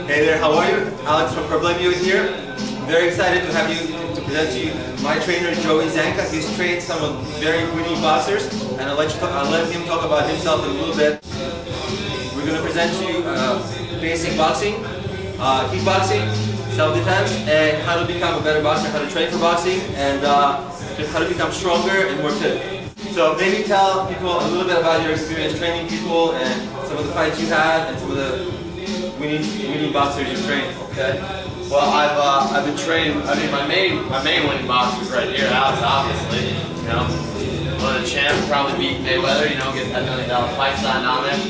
Hey there, how are you? Alex from Problemio here. Very excited to have you to present to you my trainer Joey Zanka. He's trained some of very winning boxers, and I'll let him talk about himself in a little bit. We're going to present to you basic boxing, kickboxing, self-defense, and how to become a better boxer, how to train for boxing, and just how to become stronger and more fit. So maybe tell people a little bit about your experience training people and some of the fights you had and some of the winning boxers you've trained. Okay. Well, I've been training. I mean, my main winning boxers right here, Alex, obviously. You know, one of the champs, probably beat Mayweather. You know, get that $1 million fight signed on there.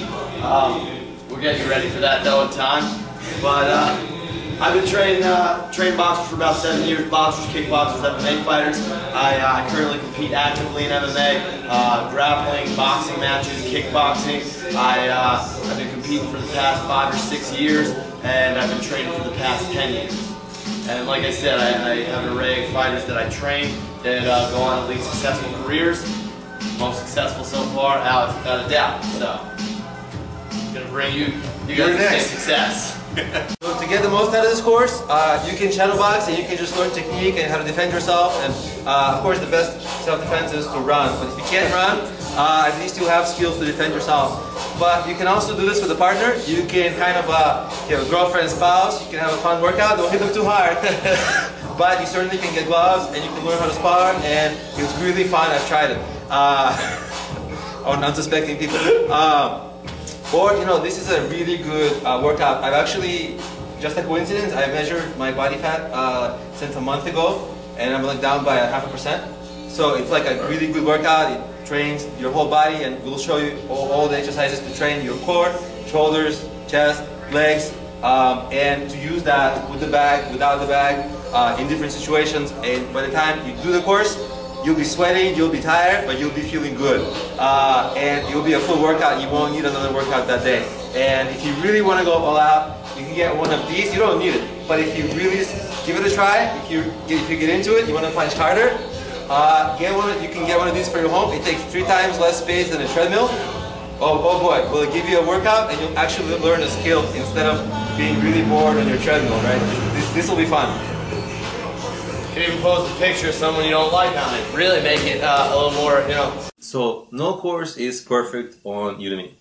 We're getting ready for that though in time. But I've been training boxers for about 7 years. Boxers, kickboxers, MMA fighters. I currently compete actively in MMA, grappling, boxing matches, kickboxing. I've been competing for the past 5 or 6 years, and I've been training for the past 10 years. And like I said, I have an array of fighters that I train that go on to lead successful careers. Most successful so far, Alex, without a doubt. So, I'm gonna bring you guys the same success. So to get the most out of this course, you can shadow box and you can just learn technique and how to defend yourself. And of course, the best self-defense is to run. But if you can't run, at least you have skills to defend yourself. But you can also do this with a partner. You can kind of you have a girlfriend, spouse. You can have a fun workout. Don't hit them too hard. But you certainly can get gloves and you can learn how to spar. And it's really fun. I've tried it on unsuspecting people. Or, you know, this is a really good workout. I've actually, just a coincidence, I measured my body fat since a month ago, and I'm like down by 0.5%. So it's like a really good workout. It trains your whole body, and we'll show you all the exercises to train your core, shoulders, chest, legs, and to use that with the bag, without the bag, in different situations. And by the time you do the course, you'll be sweating, you'll be tired, but you'll be feeling good. And it'll be a full workout. You won't need another workout that day. And if you really want to go all out, you can get one of these. You don't need it. But if you really give it a try, if you get into it, you want to punch harder, you can get one of these for your home. It takes 3 times less space than a treadmill. Oh boy, will it give you a workout and you'll actually learn a skill instead of being really bored on your treadmill, right? This will be fun. You can even post a picture of someone you don't like on it. Really make it a little more, you know. So no course is perfect on Udemy.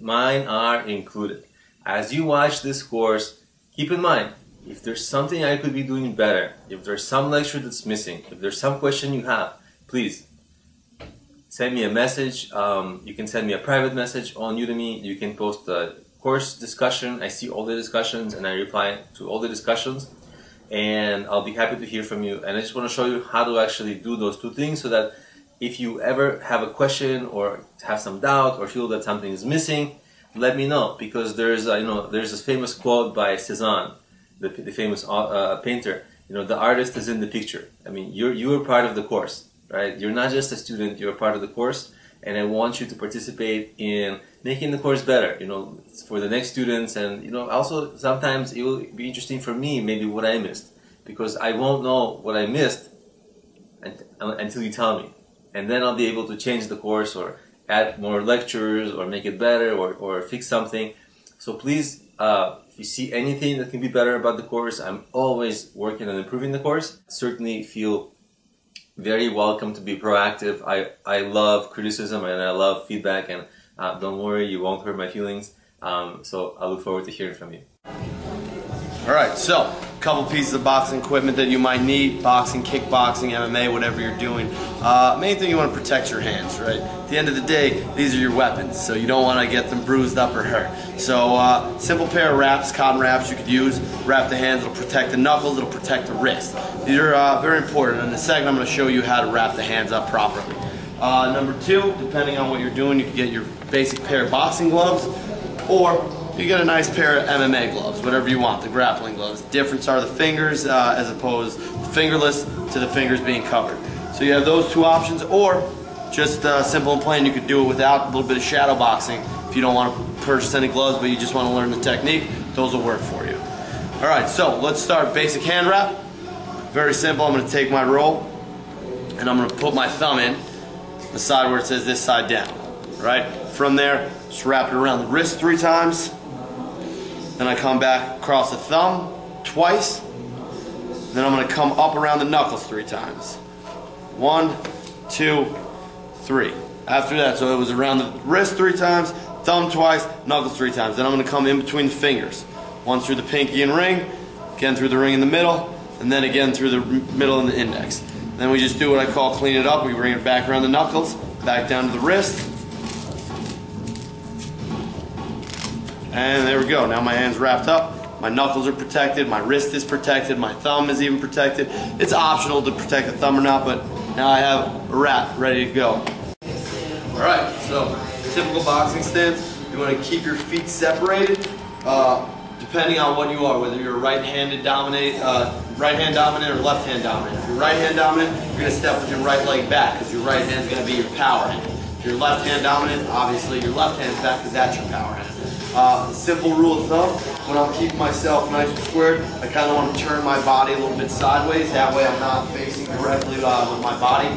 Mine are included. As you watch this course, keep in mind, if there's something I could be doing better, if there's some lecture that's missing, if there's some question you have, please send me a message. You can send me a private message on Udemy. You can post a course discussion. I see all the discussions and I reply to all the discussions. And I'll be happy to hear from you. And I just want to show you how to actually do those 2 things so that if you ever have a question or have some doubt or feel that something is missing, let me know. Because there's there's this famous quote by Cezanne, the famous painter. You know, the artist is in the picture. I mean, you are part of the course, right? You're not just a student. You're a part of the course. And I want you to participate in making the course better, you know, for the next students. And, you know, also sometimes it will be interesting for me, maybe what I missed, because I won't know what I missed until you tell me. And then I'll be able to change the course or add more lectures or make it better or fix something. So please, if you see anything that can be better about the course, I'm always working on improving the course. Certainly feel very welcome to be proactive. I love criticism and I love feedback, and don't worry, you won't hurt my feelings. So I look forward to hearing from you. Alright, so a couple pieces of boxing equipment that you might need. Boxing, kickboxing, MMA, whatever you're doing. Main thing, you want to protect your hands, right? At the end of the day, these are your weapons, so you don't want to get them bruised up or hurt. So simple pair of wraps, cotton wraps you could use. Wrap the hands, it'll protect the knuckles, it'll protect the wrist. These are very important. In a second, I'm going to show you how to wrap the hands up properly. Number 2, depending on what you're doing, you can get your basic pair of boxing gloves, or you get a nice pair of MMA gloves, whatever you want, the grappling gloves. The difference are the fingers as opposed fingerless to the fingers being covered. So you have those 2 options, or just simple and plain, you could do it without a little bit of shadow boxing. If you don't want to purchase any gloves but you just want to learn the technique, those will work for you. Alright, so let's start basic hand wrap. Very simple. I'm going to take my roll and I'm going to put my thumb in the side where it says this side down. Right? From there, just wrap it around the wrist 3 times. then I come back across the thumb twice, then I'm going to come up around the knuckles 3 times. 1, 2, 3. After that, so it was around the wrist 3 times, thumb twice, knuckles 3 times. Then I'm going to come in between the fingers. Once through the pinky and ring, again through the ring in the middle, and then again through the middle and the index. Then we just do what I call clean it up. We bring it back around the knuckles, back down to the wrist. And there we go. Now my hand's wrapped up. My knuckles are protected. My wrist is protected. My thumb is even protected. It's optional to protect the thumb or not, but now I have a wrap ready to go. Alright, so typical boxing stance. You want to keep your feet separated. Depending on what you are, whether you're right-hand dominant or left-hand dominant. If you're right-hand dominant, you're going to step with your right leg back because your right hand is going to be your power hand. If you're left-hand dominant, obviously your left hand's back because that's your power hand. Simple rule of thumb, when I'm keeping myself nice and squared, I kind of want to turn my body a little bit sideways. That way I'm not facing directly with my body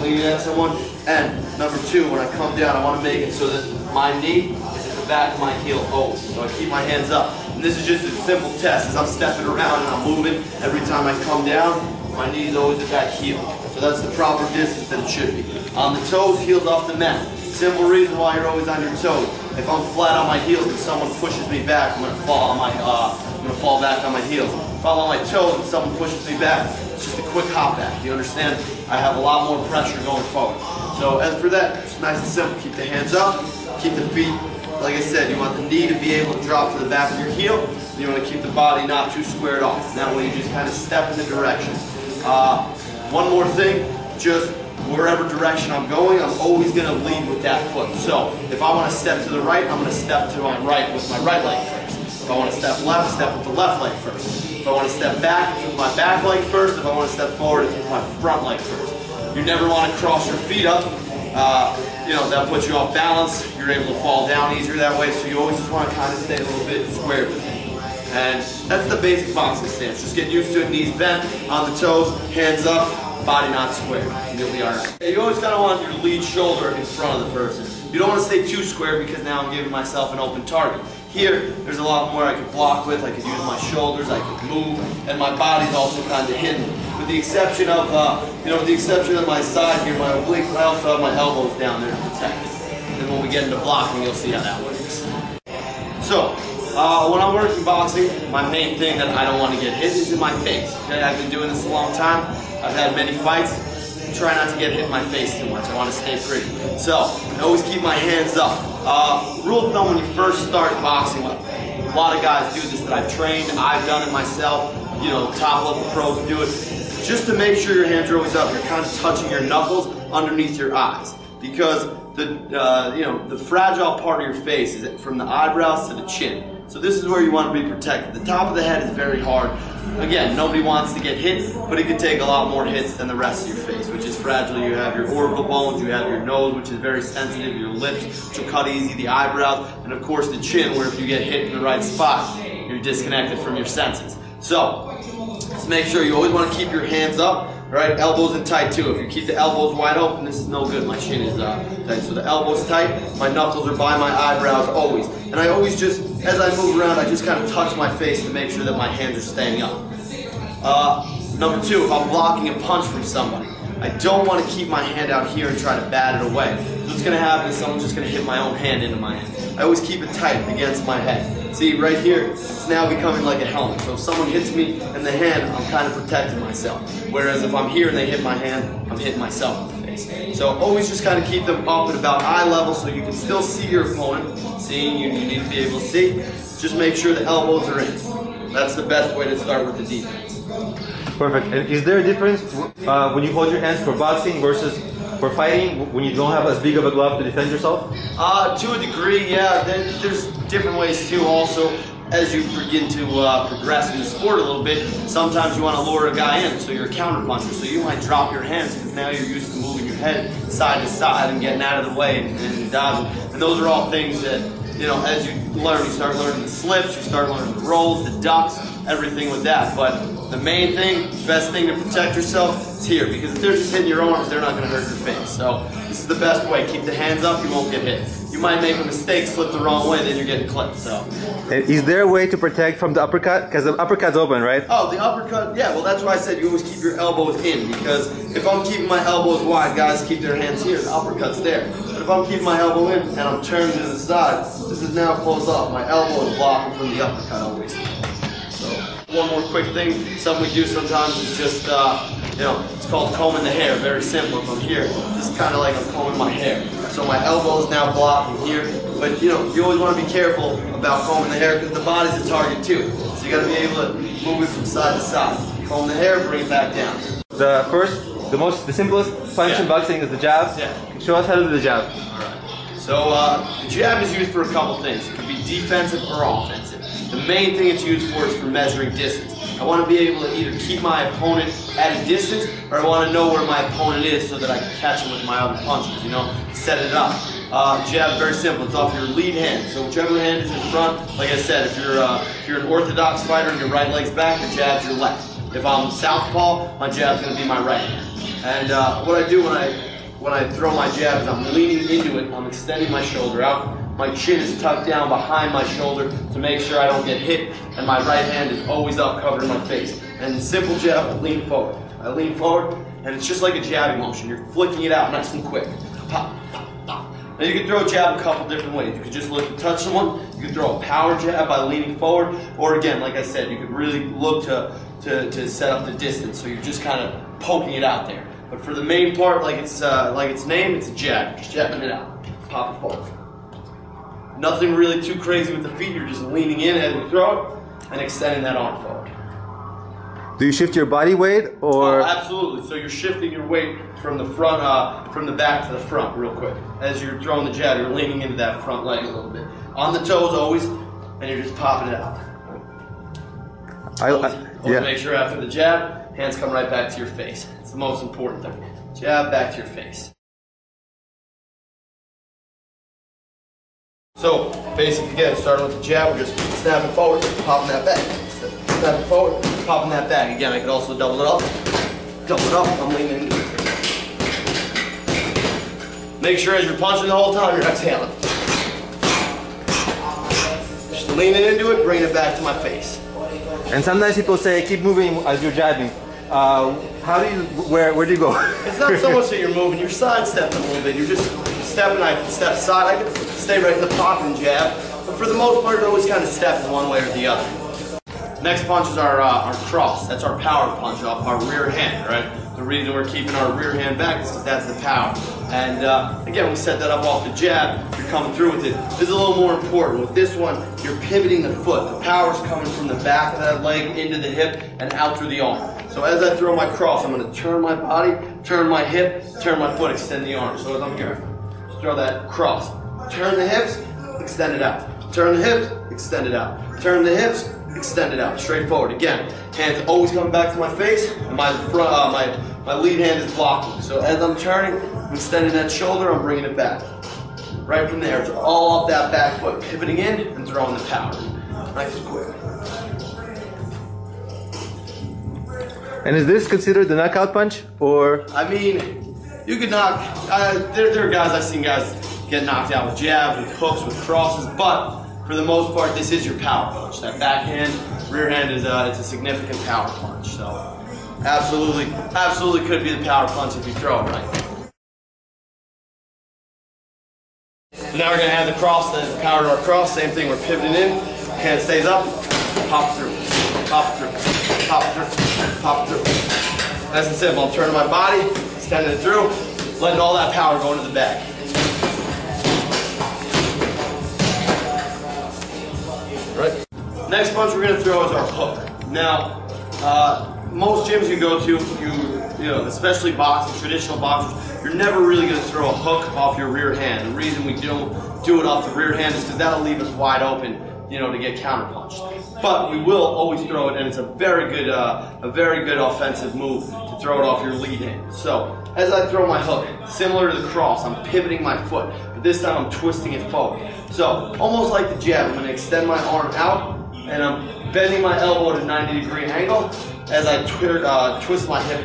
leaning at someone. And number 2, when I come down, I want to make it so that my knee is at the back of my heel always. So I keep my hands up. And this is just a simple test. As I'm stepping around and I'm moving, every time I come down, my knee is always at that heel. So that's the proper distance that it should be. On the toes, heels off the mat. Simple reason why you're always on your toes. If I'm flat on my heels and someone pushes me back, I'm gonna fall back on my heels. If I'm on my toes and someone pushes me back, it's just a quick hop back. You understand? I have a lot more pressure going forward. So as for that, it's nice and simple. Keep the hands up, keep the feet. Like I said, you want the knee to be able to drop to the back of your heel. You want to keep the body not too squared off. That way you just kind of step in the direction. One more thing, just wherever direction I'm going, I'm always going to lead with that foot. So if I want to step to the right, I'm going to step to my right with my right leg first. If I want to step left, step with the left leg first. If I want to step back, it's with my back leg first. If I want to step forward, it's with my front leg first. You never want to cross your feet up. You know, that puts you off balance. You're able to fall down easier that way, so you always just want to kind of stay a little bit square with it. And that's the basic boxing stance. Just get used to it, knees bent, on the toes, hands up, body not square, and you'll be alright. You always kind of want your lead shoulder in front of the person. You don't want to stay too square because now I'm giving myself an open target. Here, there's a lot more I could block with. I could use my shoulders, I could move, and my body's also kind of hidden. With the exception of, my side here, my obliques, I also have my elbows down there to protect it. And when we get into blocking, you'll see how that works. So, when I'm working boxing, my main thing that I don't want to get hit is in my face. Okay? I've been doing this a long time. I've had many fights. Try not to get hit in my face too much. I want to stay pretty. So, I always keep my hands up. Rule of thumb when you first start boxing, a lot of guys do this that I've trained, I've done it myself, you know, top level pros do it. Just to make sure your hands are always up, you're kind of touching your knuckles underneath your eyes. Because the fragile part of your face is from the eyebrows to the chin. So this is where you want to be protected. The top of the head is very hard. Again, nobody wants to get hit, but it can take a lot more hits than the rest of your face, which is fragile. You have your orbital bones, you have your nose, which is very sensitive, your lips, which will cut easy, the eyebrows, and of course the chin, where if you get hit in the right spot, you're disconnected from your senses. So, just make sure you always want to keep your hands up. Right, elbows in tight too. If you keep the elbows wide open, this is no good. My chin is tight. So the elbows tight, my knuckles are by my eyebrows always. And I always just, as I move around, I just kind of touch my face to make sure that my hands are staying up. Number 2, if I'm blocking a punch from somebody, I don't want to keep my hand out here and try to bat it away. So what's going to happen is someone's just going to hit my own hand into my hand. I always keep it tight against my head. See, right here, it's now becoming like a helmet. So if someone hits me in the hand, I'm kind of protecting myself. Whereas if I'm here and they hit my hand, I'm hitting myself in the face. So always just kind of keep them up at about eye level so you can still see your opponent. See, you need to be able to see. Just make sure the elbows are in. That's the best way to start with the defense. Perfect. And is there a difference when you hold your hands for boxing versus for fighting, when you don't have as big of a glove to defend yourself? To a degree, yeah. There's different ways too. Also, as you begin to progress in the sport a little bit, sometimes you want to lure a guy in, so you're a counter puncher. So you might drop your hands because now you're used to moving your head side to side and getting out of the way and dodging. And those are all things that, you know, as you learn, you start learning the slips, you start learning the rolls, the ducks, everything with that. But the main thing, best thing to protect yourself is here, because if they're just hitting your arms, they're not going to hurt your face. So this is the best way. Keep the hands up, you won't get hit. You you might make a mistake, slip the wrong way, then you're getting clipped. So, Is there a way to protect from the uppercut? Because the uppercut's open, right? oh, the uppercut, yeah, well that's why I said you always keep your elbows in, because if I'm keeping my elbows wide, guys keep their hands here, the uppercut's there. But if I'm keeping my elbow in and I'm turning to the side, this is now closed off. My elbow is blocking from the uppercut always. So, one more quick thing, something we do sometimes is just, you know, it's called combing the hair, very simple. If I'm here, just kind of like I'm combing my hair. So my elbow is now blocking here, but you know, you always want to be careful about combing the hair because the body's a target too. So you got to be able to move it from side to side. Comb the hair, bring it back down. The simplest punch in boxing is the jab. Yeah. Show us how to do the jab. So the jab is used for a couple things. It can be defensive or offensive. The main thing it's used for is for measuring distance. I want to be able to either keep my opponent at a distance, or I want to know where my opponent is so that I can catch him with my other punches, you know, set it up. Jab, very simple, it's off your lead hand. So whichever hand is in front, like I said, if you're an orthodox fighter and your right leg's back, your jab's your left. If I'm southpaw, my jab's going to be my right hand. And what I do when I throw my jab is I'm leaning into it, I'm extending my shoulder out. My chin is tucked down behind my shoulder to make sure I don't get hit, and my right hand is always up covering my face. And simple jab, I lean forward. I lean forward, and it's just like a jabbing motion. You're flicking it out nice and quick. Pop, pop, pop. Now you can throw a jab a couple different ways. You could just look to touch someone. You could throw a power jab by leaning forward, or again, like I said, you could really look to set up the distance. So you're just kind of poking it out there. But for the main part, like its name, it's a jab. Just jabbing it out. Pop it forward. Nothing really too crazy with the feet. You're just leaning in as you throw it and extending that arm forward. Do you shift your body weight or? Oh, absolutely. So you're shifting your weight from the front, from the back to the front, real quick. As you're throwing the jab, you're leaning into that front leg a little bit. On the toes always, and you're just popping it out. Always make sure after the jab, hands come right back to your face. It's the most important thing. Jab back to your face. So, basically, again, starting with the jab, we're just snapping forward, popping that back. Snapping forward, popping that back. Again, I could also double it up. Double it up, I'm leaning into it. Make sure as you're punching the whole time, you're exhaling. Just leaning into it, bringing it back to my face. And sometimes people say, keep moving as you're jabbing. How do you, where do you go? It's not so much that you're moving, you're sidestepping a little bit. You're just stepping, I can step aside, I can stay right in the pocket and jab. But for the most part, you're always kind of stepping one way or the other. Next punch is our cross. That's our power punch off our rear hand, right? The reason we're keeping our rear hand back is because that's the power. And again, we set that up off the jab. You're coming through with it. This is a little more important. With this one, you're pivoting the foot. The power's coming from the back of that leg into the hip and out through the arm. So as I throw my cross, I'm going to turn my body, turn my hip, turn my foot, extend the arm. So as I'm here, just throw that cross. Turn the hips, extend it out. Turn the hips, extend it out. Turn the hips, extend it out. Straight forward. Again, hands always coming back to my face, and my lead hand is blocking. So as I'm turning, I'm extending that shoulder, I'm bringing it back. Right from there, it's all off that back foot, pivoting in and throwing the power. Nice and quick. And is this considered the knockout punch, or? I mean, you could knock, there are guys, I've seen guys get knocked out with jabs, with hooks, with crosses, but for the most part, this is your power punch. That backhand, rear hand is it's a significant power punch. So absolutely could be the power punch if you throw it right. So now we're gonna add the cross, the power to our cross. Same thing, we're pivoting in, hand stays up, pop through, pop through, pop through, pop through. Nice and simple. I'm turning my body, extending it through, letting all that power go into the back. Right. Next punch we're going to throw is our hook. Now, most gyms you go to, you know, especially boxing, traditional boxers, you're never really going to throw a hook off your rear hand. The reason we don't do it off the rear hand is because that'll leave us wide open, you know, to get counterpunched. But we will always throw it, and it's a very good offensive move to throw it off your lead hand. So as I throw my hook, similar to the cross, I'm pivoting my foot, but this time I'm twisting it forward. So almost like the jab, I'm going to extend my arm out, and I'm bending my elbow at a 90-degree angle as I twist my hip.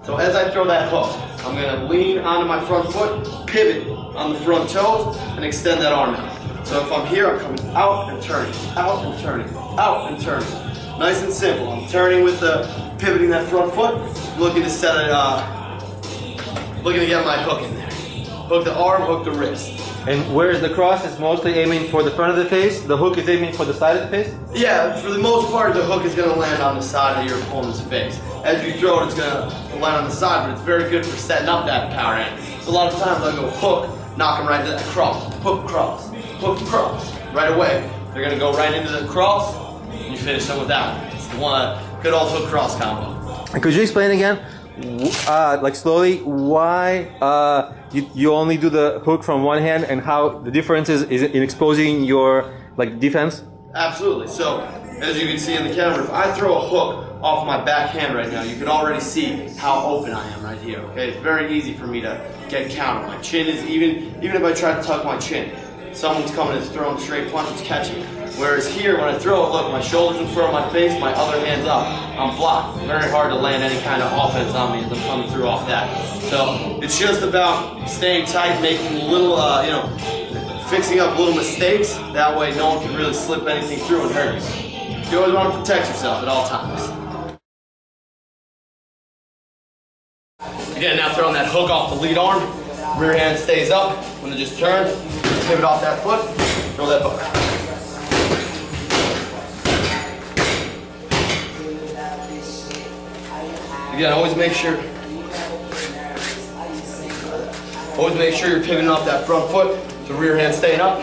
So as I throw that hook, I'm going to lean onto my front foot, pivot, on the front toes and extend that arm out. So if I'm here, I'm coming out and turning, out and turning, out and turning. Nice and simple. I'm turning with the pivoting that front foot, looking to set it, looking to get my hook in there. Hook the arm, hook the wrist. And whereas the cross is mostly aiming for the front of the face, the hook is aiming for the side of the face? Yeah, for the most part, the hook is going to land on the side of your opponent's face. As you throw it, it's going to land on the side, but it's very good for setting up that power hand. So a lot of times I go hook, knock them right into that cross, hook, cross, right away. They're going to go right into the cross, and you finish them with that one. It's the one, good old hook cross combo. And could you explain again, like slowly, why you only do the hook from one hand and how the difference is in exposing your like defense? Absolutely. So as you can see in the camera, if I throw a hook off my back hand right now, you can already see how open I am right here. Okay, it's very easy for me to get countered. My chin is even if I try to tuck my chin, someone's coming and throwing straight punches, catching it. Whereas here, when I throw it, look, my shoulders in front of my face, my other hand's up. I'm blocked. Very hard to land any kind of offense on me as I'm coming through off that. So it's just about staying tight, making little, fixing up little mistakes. That way, no one can really slip anything through and hurt you. You always want to protect yourself at all times. Again, now throwing that hook off the lead arm. Rear hand stays up. When it just turns, pivot off that foot, throw that hook. Again, always make sure you're pivoting off that front foot, the rear hand staying up.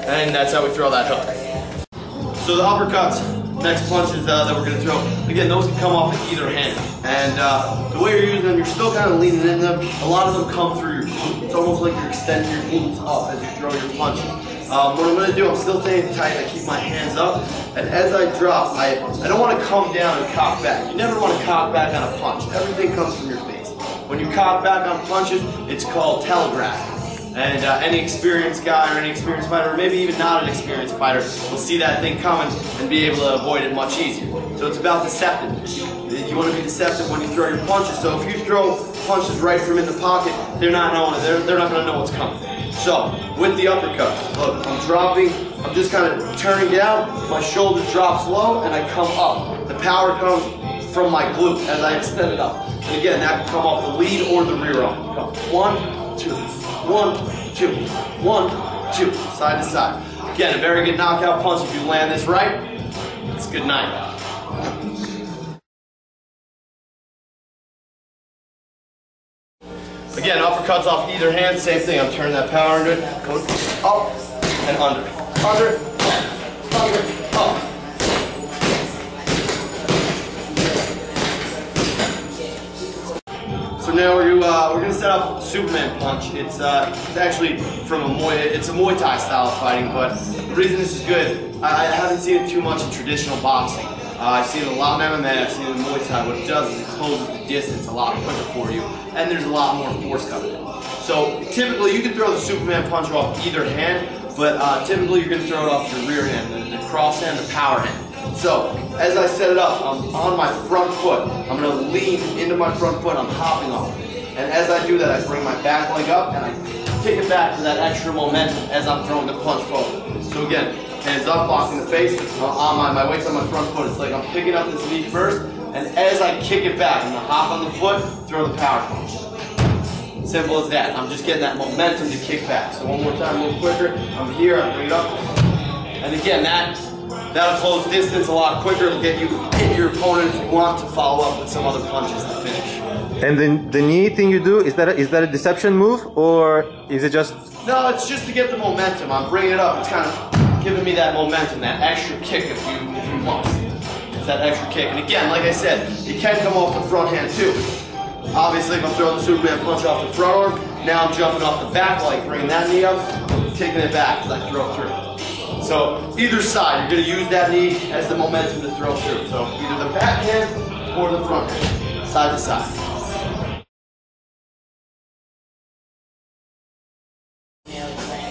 And that's how we throw that hook. So the uppercuts, next punches that we're going to throw, again, those can come off with either hand. And the way you're using them, you're still kind of leaning in them. A lot of them come through your glute. It's almost like you're extending your glutes up as you throw your punches. What I'm going to do, I'm still staying tight. I keep my hands up. And as I drop, I don't want to come down and cock back. You never want to cock back on a punch. Everything comes from your face. When you cock back on punches, it's called telegraphing. And any experienced guy or any experienced fighter, or maybe even not an experienced fighter, will see that thing coming and be able to avoid it much easier. So it's about deceptiveness. You want to be deceptive when you throw your punches. So if you throw punches right from in the pocket, they're not going to know what's coming. So with the uppercuts, look, I'm dropping, I'm just kind of turning down, my shoulder drops low, and I come up. The power comes from my glute as I extend it up. And again, that can come off the lead or the rear arm. Come 1, 2, 1, 2, 1, 2, side to side. Again, a very good knockout punch. If you land this right, it's good night. Again, uppercuts off either hand, same thing. I'm turning that power into it, going up and under, up. So now we're going to set up Superman punch. It's actually from a Muay Thai style of fighting, but the reason this is good, I haven't seen it too much in traditional boxing. I've seen it a lot in MMA, I've seen it in Muay Thai. What it does is it closes the distance a lot quicker for you, and there's a lot more force coming in. So typically you can throw the Superman punch off either hand, but typically you're going to throw it off your rear hand, the cross hand, the power hand. So as I set it up, I'm on my front foot. I'm going to lean into my front foot, I'm hopping off. And as I do that, I bring my back leg up and I kick it back for that extra momentum as I'm throwing the punch forward. So again, hands up, blocking the face, my weight's on my front foot. It's like I'm picking up this knee first, and as I kick it back, I'm going to hop on the foot, throw the power punch. Simple as that. I'm just getting that momentum to kick back. So one more time, a little quicker. I'm here, I bring it up. And again, that'll close distance a lot quicker. It'll get you hit your opponent if you want to follow up with some other punches to finish. And then the knee thing you do, is that a deception move, or is it just... No, it's just to get the momentum. I'm bringing it up. It's kind of giving me that momentum, that extra kick if you want. It's that extra kick. And again, like I said, it can come off the front hand too. Obviously, if I'm throwing the Superman punch off the front arm, now I'm jumping off the back leg, bringing that knee up, kicking it back as I throw through. So either side, you're going to use that knee as the momentum to throw through. So either the back hand or the front hand, side to side.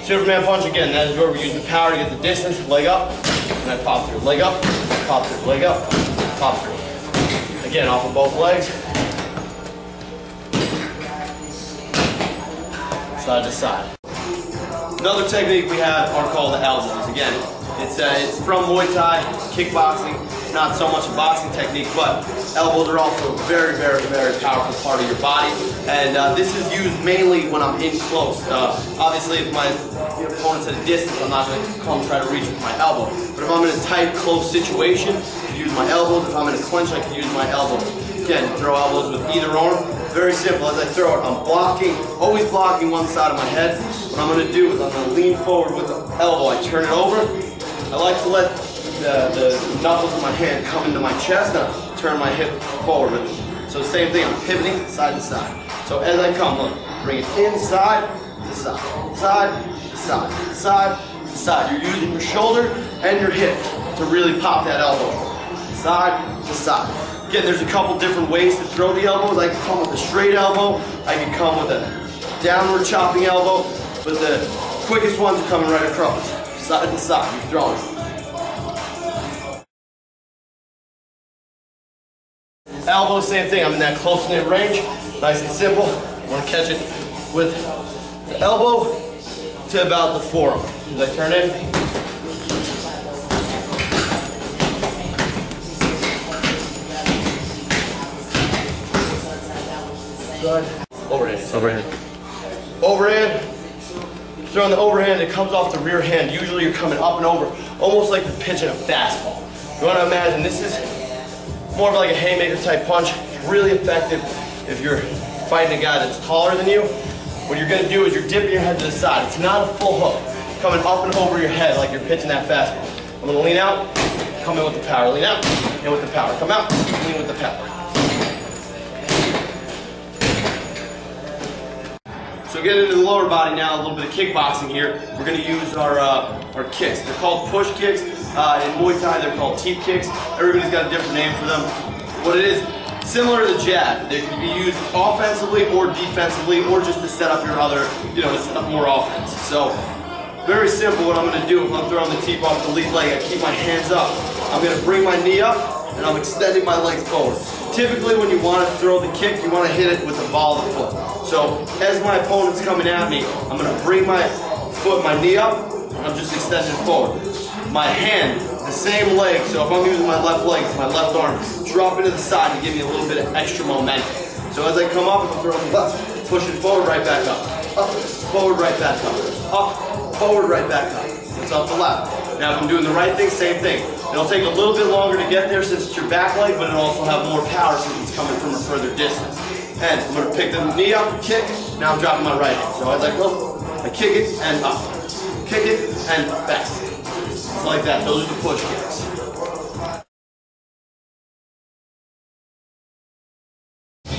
Superman punch again, that is where we use the power to get the distance, leg up, and I pop through, leg up, pop through, leg up, pop through. Again, off of both legs. side to side. Another technique we have are called the elbows. Again, it's from Muay Thai, kickboxing. It's not so much a boxing technique, but elbows are also a very, very, very powerful part of your body. And this is used mainly when I'm in close. Obviously, if my opponent's at a distance, I'm not going to come try to reach with my elbow. But if I'm in a tight, close situation, I can use my elbows. If I'm in a clinch, I can use my elbows. Again, throw elbows with either arm. Very simple. As I throw it, I'm blocking, always blocking one side of my head. What I'm going to do is I'm going to lean forward with the elbow. I turn it over. I like to let the knuckles of my hand come into my chest and I turn my hip forward with it. So same thing, I'm pivoting side to side. So as I come, look, bring it inside to side, side to side, side to side. You're using your shoulder and your hip to really pop that elbow. Side to side. Again, there's a couple different ways to throw the elbows. I can come with a straight elbow. I can come with a downward chopping elbow. But the quickest ones are coming right across. Side to side, you're throwing. Elbow, same thing. I'm in that close-knit range. Nice and simple. I want to catch it with the elbow to about the forearm. As I turn in. Overhand. Overhand. Overhand. Throwing the overhand, it comes off the rear hand. Usually you're coming up and over, almost like you're pitching a fastball. You want to imagine this is more of like a haymaker type punch. It's really effective if you're fighting a guy that's taller than you. What you're going to do is you're dipping your head to the side. It's not a full hook. Coming up and over your head like you're pitching that fastball. I'm going to lean out, come in with the power. Lean out, in with the power. Come out, lean with the power. So getting into the lower body now, a little bit of kickboxing here. We're going to use our kicks. They're called push kicks. In Muay Thai, they're called teep kicks. Everybody's got a different name for them. What it is, similar to the jab. They can be used offensively or defensively, or just to set up your other, to set up more offense. So, very simple. What I'm going to do if I'm throwing the teep off the lead leg, I keep my hands up. I'm going to bring my knee up, and I'm extending my legs forward. Typically, when you want to throw the kick, you want to hit it with the ball of the foot. So, as my opponent's coming at me, I'm going to bring my foot, my knee up, and I'm just extending forward. My hand, the same leg, so if I'm using my left leg, my left arm, drop into the side to give me a little bit of extra momentum. So as I come up, I'm throwing the left, push it forward, right back up, forward, right back up, forward, right back up. It's off the left. Now if I'm doing the right thing, same thing. It'll take a little bit longer to get there since it's your back leg, but it'll also have more power since it's coming from a further distance. And I'm going to pick the knee up, kick, now I'm dropping my right hand. So as I go, I kick it and up, kick it and back. It's like that, those are the push kicks.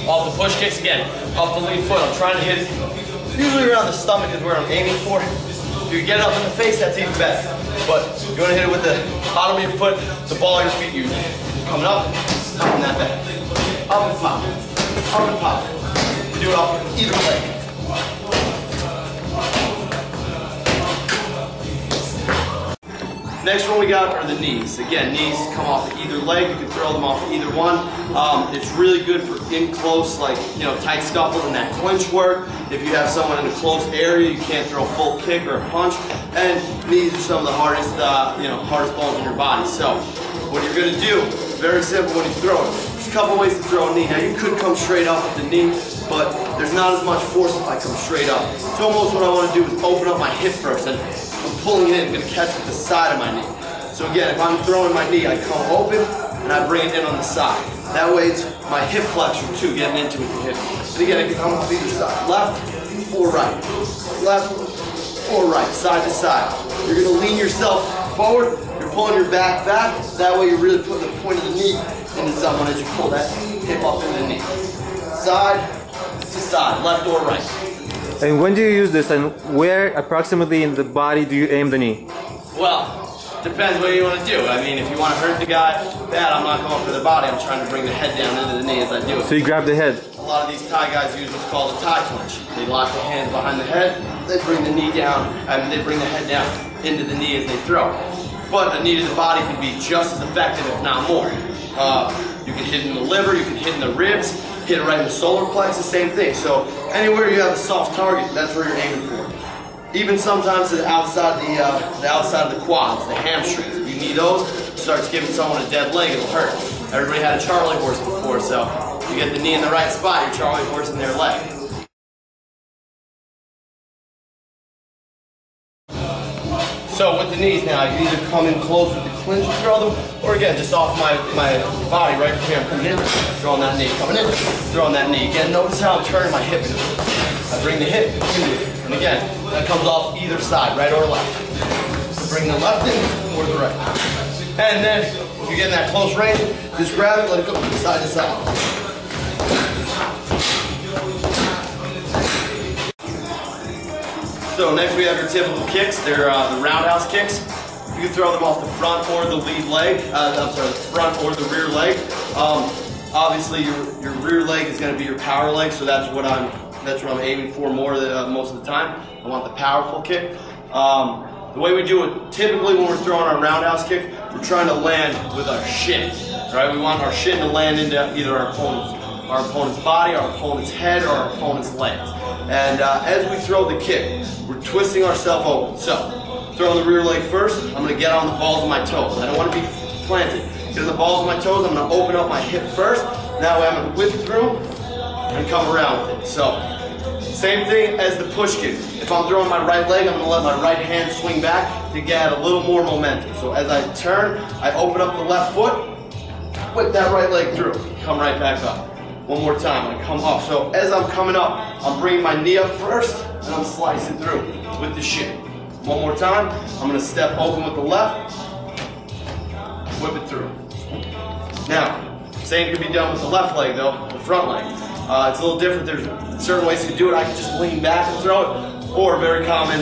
Off the push kicks again, off the lead foot, I'm trying to hit it. Usually around the stomach is where I'm aiming for. If you get it up in the face, that's even better. But you want to hit it with the bottom of your foot, the ball of your feet usually. Coming up, popping that back. Up and pop, up and pop. You do it off either leg. Next one we got are the knees. Again, knees come off of either leg. You can throw them off of either one. It's really good for in close, like tight scuffles and that clinch work. If you have someone in a close area, you can't throw a full kick or a punch. And knees are some of the hardest, hardest bones in your body. So, what you're going to do, very simple when you throw it. There's a couple ways to throw a knee. Now you could come straight up with the knee, but there's not as much force if I come straight up. So almost what I want to do is open up my hip first. And I'm pulling it in, I'm going to catch with the side of my knee. So again, if I'm throwing my knee, I come open and I bring it in on the side. That way it's my hip flexor too, getting into it with the hip. And again, I can come off either side, left or right. Left or right, side to side. You're going to lean yourself forward, you're pulling your back back. That way you're really putting the point of the knee into someone as you pull that hip up into the knee. Side to side, left or right. And when do you use this, and where approximately in the body do you aim the knee? Well, depends what you want to do. I mean, if you want to hurt the guy bad, I'm not going for the body. I'm trying to bring the head down into the knee as I do it. So you grab the head? A lot of these Thai guys use what's called a Thai clinch. They lock the hands behind the head, they bring the knee down, they bring the head down into the knee as they throw. But a knee to the body can be just as effective, if not more. You can hit in the liver, you can hit in the ribs, hit it right in the solar plexus, same thing. So anywhere you have a soft target, that's where you're aiming for. Even sometimes to the outside of the quads, the hamstrings. If you need those, starts giving someone a dead leg, it'll hurt. Everybody had a Charlie horse before, so you get the knee in the right spot, you're Charlie horsing their leg. So with the knees now, you either come in close with the clinch and throw them, or again, just off my body right from here, I'm coming in, throwing that knee, coming in, throwing that knee. Again, notice how I'm turning my hip. I bring the hip, and again, that comes off either side, right or left. Bring the left in or the right. And then, if you get in that close range, just grab it, let it go side to side. So next we have your typical kicks. They're the roundhouse kicks. You can throw them off the front or the lead leg. The front or the rear leg. Obviously, your rear leg is going to be your power leg, so that's what I'm aiming for more most of the time. I want the powerful kick. The way we do it, typically when we're throwing our roundhouse kick, we're trying to land with our shin. Right? We want our shin to land into either our opponent's body, our opponent's head, or our opponent's legs. And as we throw the kick, we're twisting ourselves open. So, throwing the rear leg first, I'm going to get on the balls of my toes. I don't want to be planted. Get on the balls of my toes, I'm going to open up my hip first. That way I'm going to whip through and come around with it. So, same thing as the push kick. If I'm throwing my right leg, I'm going to let my right hand swing back to get a little more momentum. So as I turn, I open up the left foot, whip that right leg through, come right back up. One more time, I come up. So as I'm coming up, I'm bringing my knee up first, and I'm slicing through with the shin. One more time, I'm going to step open with the left, whip it through. Now, same can be done with the left leg though, the front leg. It's a little different. There's certain ways to do it. I can just lean back and throw it, or very common,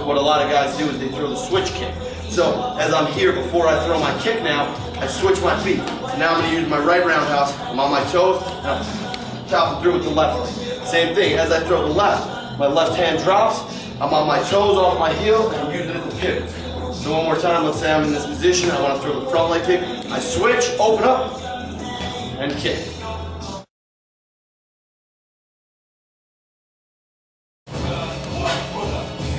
what a lot of guys do is they throw the switch kick. So as I'm here, before I throw my kick now, I switch my feet. So now I'm going to use my right roundhouse. I'm on my toes, and I'm chopping through with the left leg. Same thing, as I throw the left, my left hand drops, I'm on my toes off my heel, and I'm using it to pivot. So one more time, let's say I'm in this position, I want to throw the front leg kick. I switch, open up, and kick.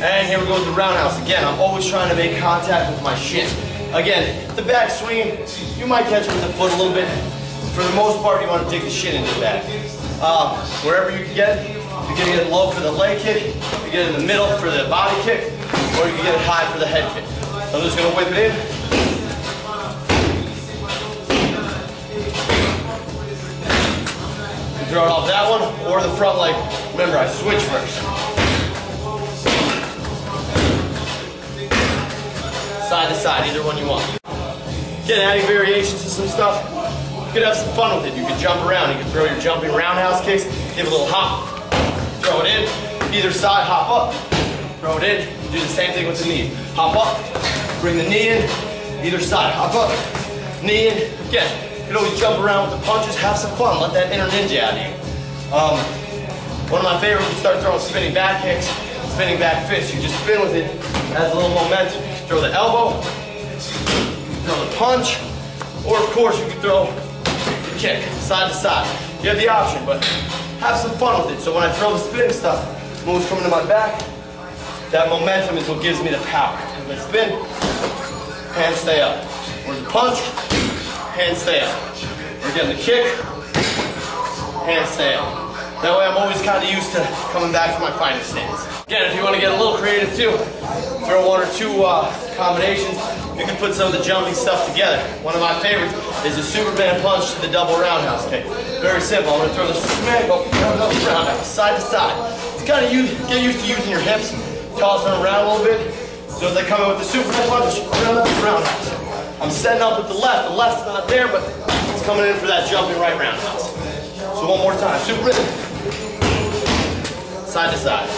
And here we go with the roundhouse. Again, I'm always trying to make contact with my shin. Again, the back swing, you might catch it with the foot a little bit. For the most part, you want to dig the shin into the back. Wherever you can get it, you can get it low for the leg kick, you can get it in the middle for the body kick, or you can get it high for the head kick. So I'm just going to whip it in. You throw it off that one, or the front leg. Remember, I switch first. Side to side, either one you want. Again, adding variations to some stuff. You could have some fun with it. You could jump around. You could throw your jumping roundhouse kicks, give a little hop, throw it in, either side, hop up, throw it in, do the same thing with the knee. Hop up, bring the knee in, either side, hop up, knee in. Again, you can always jump around with the punches, have some fun, let that inner ninja out of you. One of my favorites is start throwing spinning back kicks, spinning back fists. You just spin with it, adds a little momentum. Throw the elbow, throw the punch, or of course you can throw the kick, side to side. You have the option, but have some fun with it. So when I throw the spinning stuff, moves coming to my back, that momentum is what gives me the power. As I spin, hands stay up. Or the punch, hands stay up. Or again, the kick, hands stay up. That way I'm always kind of used to coming back to my fighting stance. Again, if you want to get a little creative too, throw one or two combinations, you can put some of the jumping stuff together. One of my favorites is the Superman punch to the double roundhouse kick. Very simple. I'm going to throw the Superman, go roundhouse, side to side. It's kind of get used to using your hips, toss them around a little bit. So as I come in with the Superman punch, roundhouse. I'm setting up with the left's not there, but it's coming in for that jumping right roundhouse. So one more time, Superman, side to side.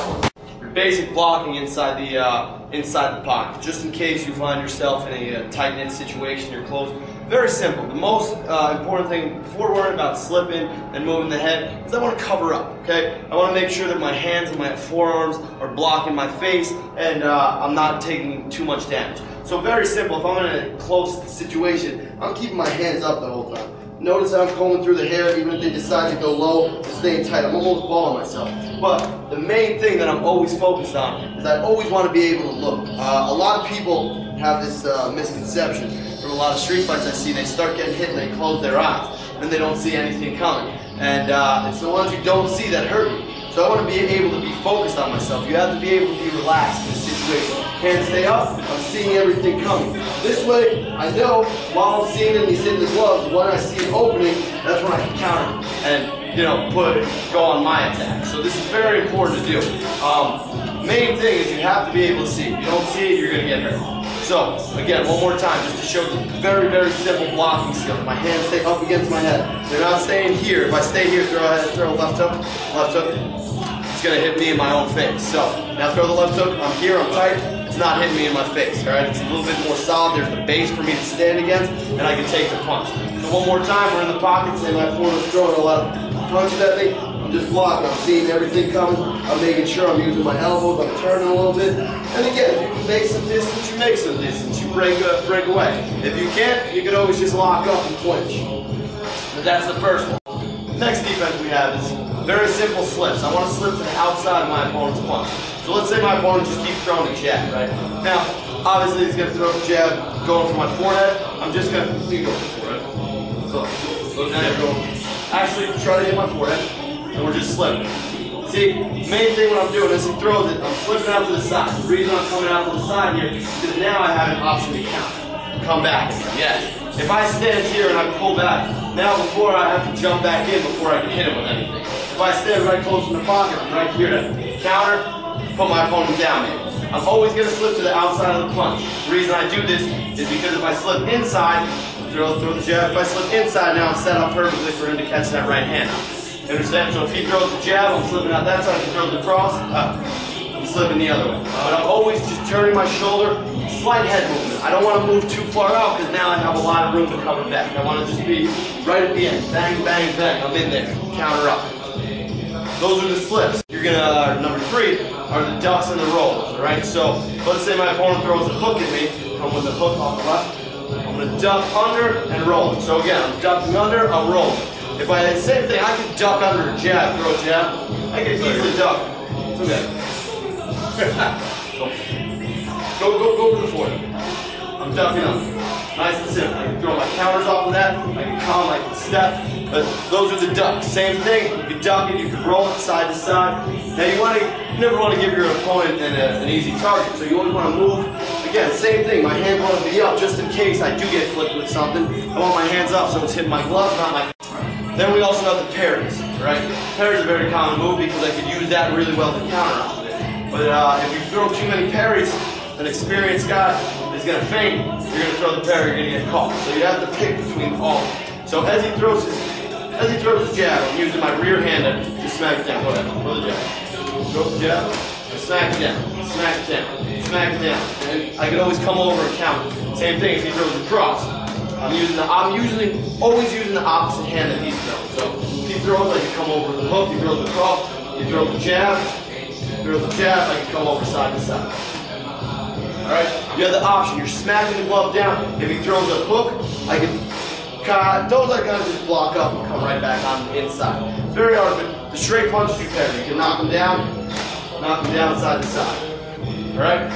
Basic blocking inside the pocket, just in case you find yourself in a tight-knit situation, you're close. Very simple. The most important thing before worrying about slipping and moving the head is I want to cover up, okay? I want to make sure that my hands and my forearms are blocking my face and I'm not taking too much damage. So very simple. If I'm in a close situation, I'm keeping my hands up the whole time. Notice how I'm combing through the hair, even if they decide to go low and staying tight. I'm almost balling myself. But the main thing that I'm always focused on is I always want to be able to look. A lot of people have this misconception from a lot of street fights I see. They start getting hit and they close their eyes and they don't see anything coming. And it's the ones you don't see that hurt you. So I want to be able to be focused on myself. You have to be able to be relaxed in this situation. Hands stay up, I'm seeing everything coming. This way, I know while I'm seeing it and he's hitting the gloves, when I see an opening, that's when I can counter and, you know, go on my attack. So this is very important to do. Main thing is you have to be able to see. If you don't see it, you're going to get hurt. So, again, one more time, just to show the very, very simple blocking skill. My hands stay up against my head. They're not staying here. If I stay here, throw a left hook, it's going to hit me in my own face. So, now throw the left hook, I'm here, I'm tight, it's not hitting me in my face, all right? It's a little bit more solid, there's the base for me to stand against, and I can take the punch. So one more time, we're in the pocket, say my opponent's throwing a lot of punches at me, I'm just blocking, I'm seeing everything coming, I'm making sure I'm using my elbows, I'm turning a little bit, and again, if you can make some distance, you make some distance, you break away. If you can't, you can always just lock up and clinch. But that's the first one. Next defense we have is very simple slips. I want to slip to the outside of my opponent's punch. So let's say my opponent just keeps throwing a jab, right? Now, obviously he's going to throw a jab going for my forehead. I'm just going to, you go for the forehead. So now you're going, actually try to hit my forehead, and we're just slipping. See, main thing when I'm doing is he throws it, I'm flipping out to the side. The reason I'm coming out to the side here is because now I have an option to counter. Come back again, yes. If I stand here and I pull back, now before I have to jump back in before I can hit him with anything. If I stand right close in the pocket, I'm right here to counter, put my opponent down here. I'm always going to slip to the outside of the punch. The reason I do this is because if I slip inside, throw the jab, if I slip inside now I'm set up perfectly for him to catch that right hand. You understand? So if he throws the jab, I'm slipping out that side. If he throws the cross, I'm slipping the other way. But I'm always just turning my shoulder, slight head movement. I don't want to move too far out because now I have a lot of room to cover back. I want to just be right at the end. Bang, bang, bang. I'm in there. Counter up. Those are the slips. You're gonna, number 3 are the ducks and the rolls, alright? So let's say my opponent throws a hook at me. Come with the hook off the left. I'm gonna duck under and roll. So again, I'm ducking under, I'm rolling. If I had the same thing, I could duck under a jab, throw a jab. I could easily duck. It's okay. go for the forehead. I'm ducking under. Nice and simple. I can throw my counters off of that. I can calm like the step. But those are the ducks. Same thing. You can duck it. You can roll it side to side. Now you never want to give your opponent an easy target. So you always want to move. Again, same thing. My hands want to be up just in case I do get flipped with something. I want my hands up so it's hitting my glove, not my. Then we also have the parries, right? Parries is a very common move because I could use that really well to counter off of it. But if you throw too many parries, an experienced guy is going to feint. You're going to throw the parry, you're going to get caught. So you have to pick between all. So as he throws his jab, I'm using my rear hand to smack it down. Go ahead, throw the jab. Throw the jab, smack it down, smack it down, smack it down. And I can always come over and counter. Same thing if he throws the cross. I'm usually always using the opposite hand that he's throwing. So if he throws, I can come over the hook. He throws the cross. He throws the jab. He throws the jab. I can come over side to side. All right. You have the option. You're smacking the glove down. If he throws a hook, I can. Those I kind of just block up and come right back on the inside. Very hard, but the straight punches you parry. You can knock them down side to side. All right.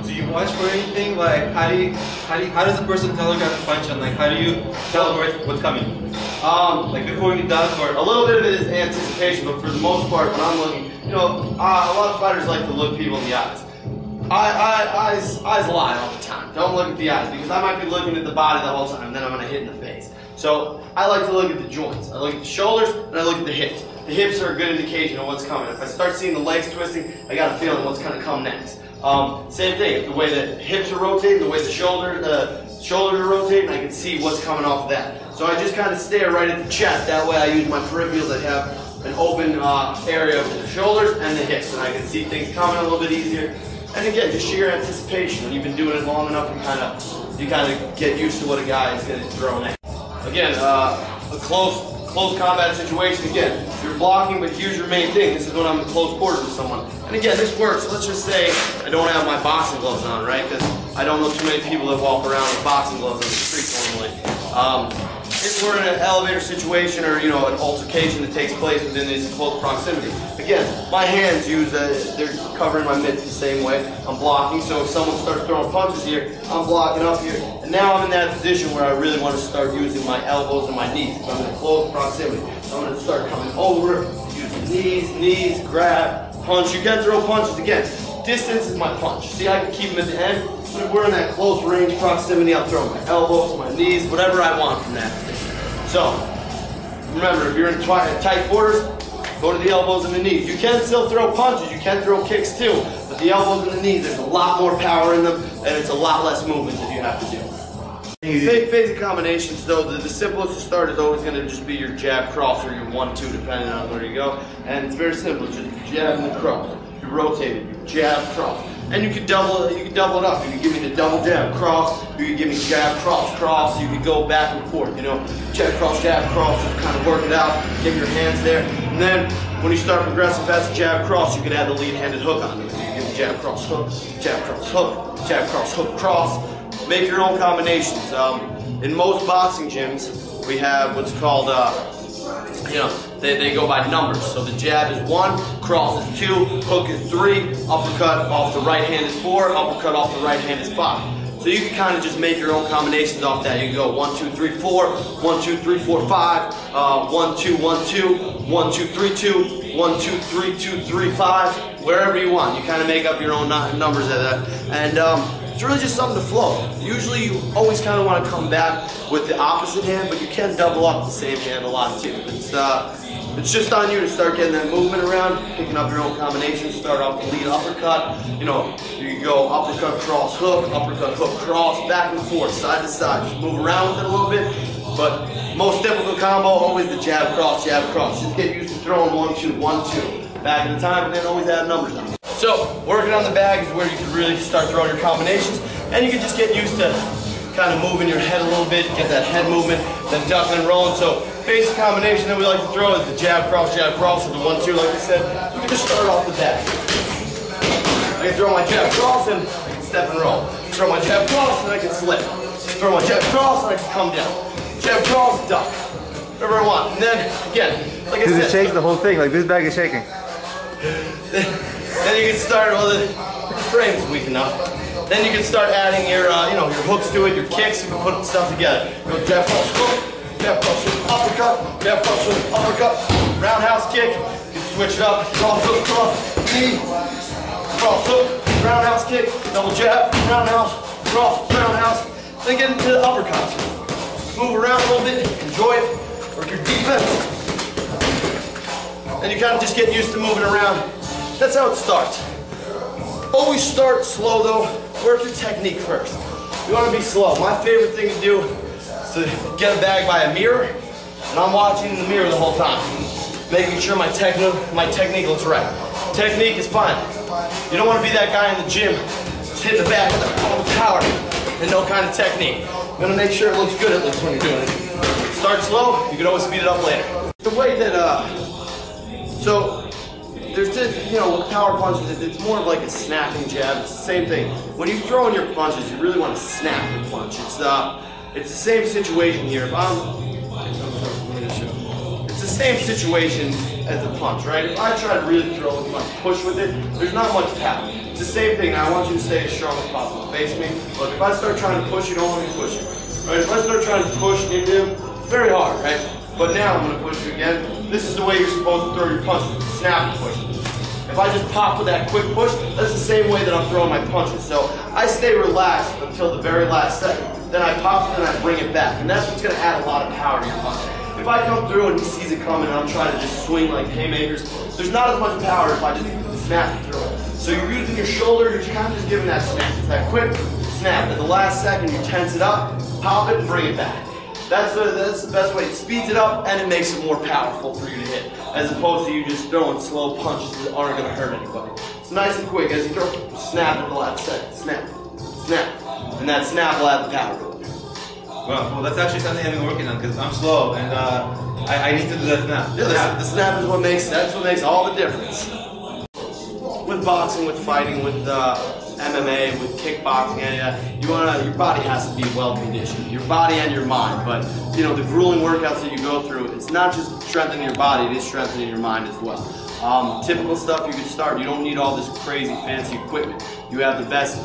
Do you watch for anything? Like, how does the person telegraph the punch, and like, how do you tell what's coming? Like before you duck, or a little bit of it is anticipation, but for the most part, when I'm looking, a lot of fighters like to look people in the eyes. Eyes lie all the time. Don't look at the eyes because I might be looking at the body the whole time, and then I'm gonna hit in the face. So I like to look at the joints. I look at the shoulders and I look at the hips. The hips are a good indication of what's coming. If I start seeing the legs twisting, I got a feeling what's gonna come next. Same thing, the way the hips are rotating, the way the shoulders are rotating, I can see what's coming off of that. So I just kind of stare right at the chest. That way I use my peripherals. I have an open area of the shoulders and the hips, and I can see things coming a little bit easier. And again, just sheer anticipation. When you've been doing it long enough, you kind of get used to what a guy is going to throw next. Again, a close combat situation. Again, you're blocking, but here's your main thing. This is when I'm in close quarters with someone. And again, this works. Let's just say I don't have my boxing gloves on, right? Because I don't know too many people that walk around with boxing gloves on the streets normally. If we're in an elevator situation or an altercation that takes place within this close proximity, again, my hands they're covering my mitts the same way. I'm blocking, so if someone starts throwing punches here, I'm blocking up here. And now I'm in that position where I really want to start using my elbows and my knees. I'm in close proximity. So I'm going to start coming over, using knees, grab, punch. You can throw punches again. Distance is my punch. See, I can keep them at the end. But if we're in that close range proximity, I'll throw my elbows, my knees, whatever I want from that. So, remember, if you're in tight quarters, go to the elbows and the knees. You can still throw punches, you can throw kicks too, but the elbows and the knees, there's a lot more power in them, and it's a lot less movement that you have to do. Basic combinations though, the simplest to start is always going to just be your jab cross or your 1-2 depending on where you go. And it's very simple, just jab and cross. You rotate it, you jab, cross. And you can double it up. You can give me the double jab, cross. You can give me jab, cross, cross. You can go back and forth, jab, cross, just kind of work it out, get your hands there. And then when you start progressing past the jab, cross, you can add the lead-handed hook on it. You can give me jab, cross, hook, jab, cross, hook, jab, cross, hook, cross. Make your own combinations. In most boxing gyms, we have what's called, they go by numbers. So the jab is 1, cross is 2, hook is 3, uppercut off the right hand is 4, uppercut off the right hand is 5. So you can kind of just make your own combinations off that. You can go 1, 2, 3, 4, 1, 2, 3, 4, 5, 1, 2, 1, 2, 1, 2, 3, 2, 1, 2, 3, 2, 3, 5, wherever you want. You kind of make up your own numbers at that. And it's really just something to flow. Usually you always kind of want to come back with the opposite hand, but you can double up the same hand a lot too. It's just on you to start getting that movement around, picking up your own combinations. Start off the lead uppercut. You can go uppercut, cross, hook, cross, back and forth, side to side. Just move around with it a little bit. But most difficult combo, always the jab, cross, jab, cross. Just get used to throwing 1, 2, 1, 2. Back at the time, and then always add numbers on it. So, working on the bag is where you can really start throwing your combinations, and you can just get used to kind of moving your head a little bit, get that head movement, then ducking and rolling. So, basic combination that we like to throw is the jab, cross, or the 1, 2, like I said. You can just start off the bag. I can throw my jab, cross, and I can step and roll. Throw my jab, cross, and I can slip. Throw my jab, cross, and I can come down. Jab, cross, duck. Whatever I want. And then, again, like I said. It shakes the whole thing, like this bag is shaking. Then you can start, the frame's weak enough. Then you can start adding your hooks to it, your kicks. You can put stuff together. Go jab, cross, hook, jab, cross, hook, uppercut, jab, cross, hook, uppercut, roundhouse kick. You can switch it up, cross, hook, cross, knee, cross, hook, roundhouse kick, double jab, roundhouse, cross, roundhouse. Then get into the uppercuts. Move around a little bit, enjoy it, work your defense. And you kind of just get used to moving around. That's how it starts. Always start slow though. Work your technique first. You want to be slow. My favorite thing to do is to get a bag by a mirror, and I'm watching in the mirror the whole time, making sure my technique looks right. Technique is fine. You don't want to be that guy in the gym just hitting the bag with all the power and no kind of technique. You want to make sure it looks good at least when you're doing it. Start slow. You can always speed it up later. The way that there's just, with power punches, it's more of like a snapping jab. It's the same thing. When you throw in your punches, you really want to snap your punch. It's the same situation here. It's the same situation as a punch, right? If I try to really throw a punch, push with it, there's not much power. It's the same thing. Now I want you to stay as strong as possible. Face me. Look, if I start trying to push, you don't want me to push you. Right? If I start trying to push into him, it's very hard, right? But now I'm going to push you again. This is the way you're supposed to throw your punches. Snap and push. If I just pop with that quick push, that's the same way that I'm throwing my punches. So I stay relaxed until the very last second. Then I pop it and I bring it back. And that's what's going to add a lot of power to your punch. If I come through and he sees it coming and I'm trying to just swing like haymakers, there's not as much power if I just snap and throw it. So you're using your shoulder, you're kind of just giving that snap. It's that quick snap. At the last second, you tense it up, pop it, and bring it back. That's the best way. It speeds it up and it makes it more powerful for you to hit, as opposed to you just throwing slow punches that aren't going to hurt anybody. It's nice and quick. As you throw, snap at the last second. Snap, snap. And that snap will add the power to it. Well, that's actually something I've been working on because I'm slow and I need to do that snap. Yeah, the snap is that's what makes all the difference. With boxing, with fighting, with MMA, with kickboxing, your body has to be well conditioned, your body and your mind. But you know, the grueling workouts that you go through, it's not just strengthening your body, it is strengthening your mind as well. Typical stuff you can start. You don't need all this crazy fancy equipment. You have the best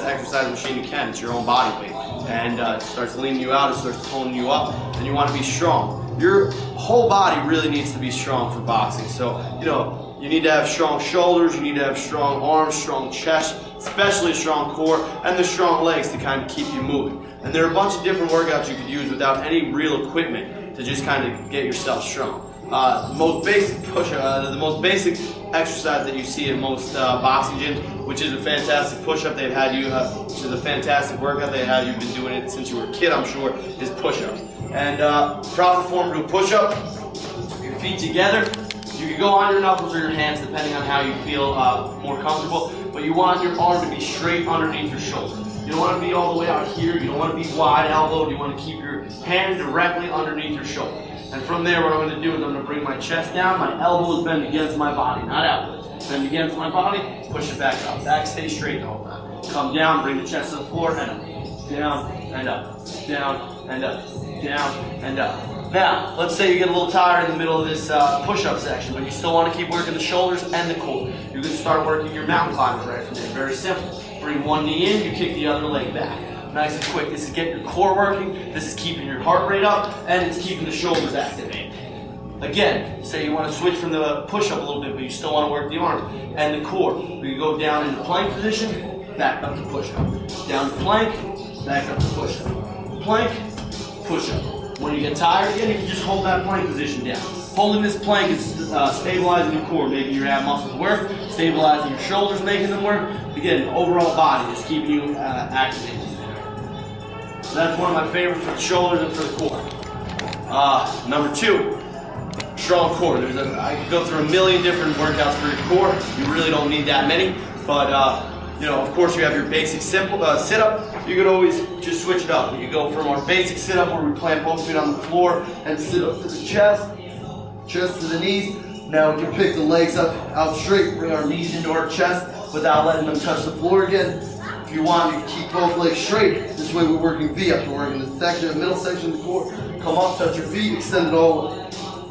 exercise machine you can. It's your own body weight, and it starts leaning you out, it starts toning you up, and you want to be strong. Your whole body really needs to be strong for boxing. So you know, you need to have strong shoulders, you need to have strong arms, strong chest, especially a strong core, and the strong legs to kind of keep you moving. And there are a bunch of different workouts you could use without any real equipment to just kind of get yourself strong. The most basic exercise that you see in most boxing gyms, which is a fantastic push-up. They've had you, which is a fantastic workout. They have, you've been doing it since you were a kid, I'm sure, is push-ups. And proper form to a push-up, your feet together. You can go on your knuckles or your hands, depending on how you feel more comfortable. But you want your arm to be straight underneath your shoulder. You don't want to be all the way out here. You don't want to be wide elbowed. You want to keep your hand directly underneath your shoulder. And from there, what I'm going to do is I'm going to bring my chest down, my elbows bend against my body, not outwards. Bend against my body, push it back up. Back, stay straight the whole time. Come down, bring the chest to the floor, and up. Down, and up. Down, and up. Down, and up. Now, let's say you get a little tired in the middle of this push-up section, but you still want to keep working the shoulders and the core. You can start working your mountain climbers right from there. Very simple. Bring one knee in, you kick the other leg back. Nice and quick. This is getting your core working, this is keeping your heart rate up, and it's keeping the shoulders activated. Again, say you want to switch from the push-up a little bit, but you still want to work the arms and the core. We can go down into plank position, back up to push-up. Down to plank, back up to push-up. Plank, push-up. When you get tired again, you can just hold that plank position down. Holding this plank is stabilizing your core, making your ab muscles work, stabilizing your shoulders, making them work. Again, overall body, just keeping you activated. So that's one of my favorites for the shoulders and for the core. Number 2, strong core. I could go through a million different workouts for your core. You really don't need that many, but you know, of course, you have your basic simple sit-up. You could always just switch it up. You go from our basic sit-up where we plant both feet on the floor and sit up to the chest to the knees. Now we can pick the legs up out straight, bring our knees into our chest without letting them touch the floor again. If you want, you can keep both legs straight. This way we're working V-ups. We're working the section, middle section of the core. Come up, touch your feet, extend it all the way.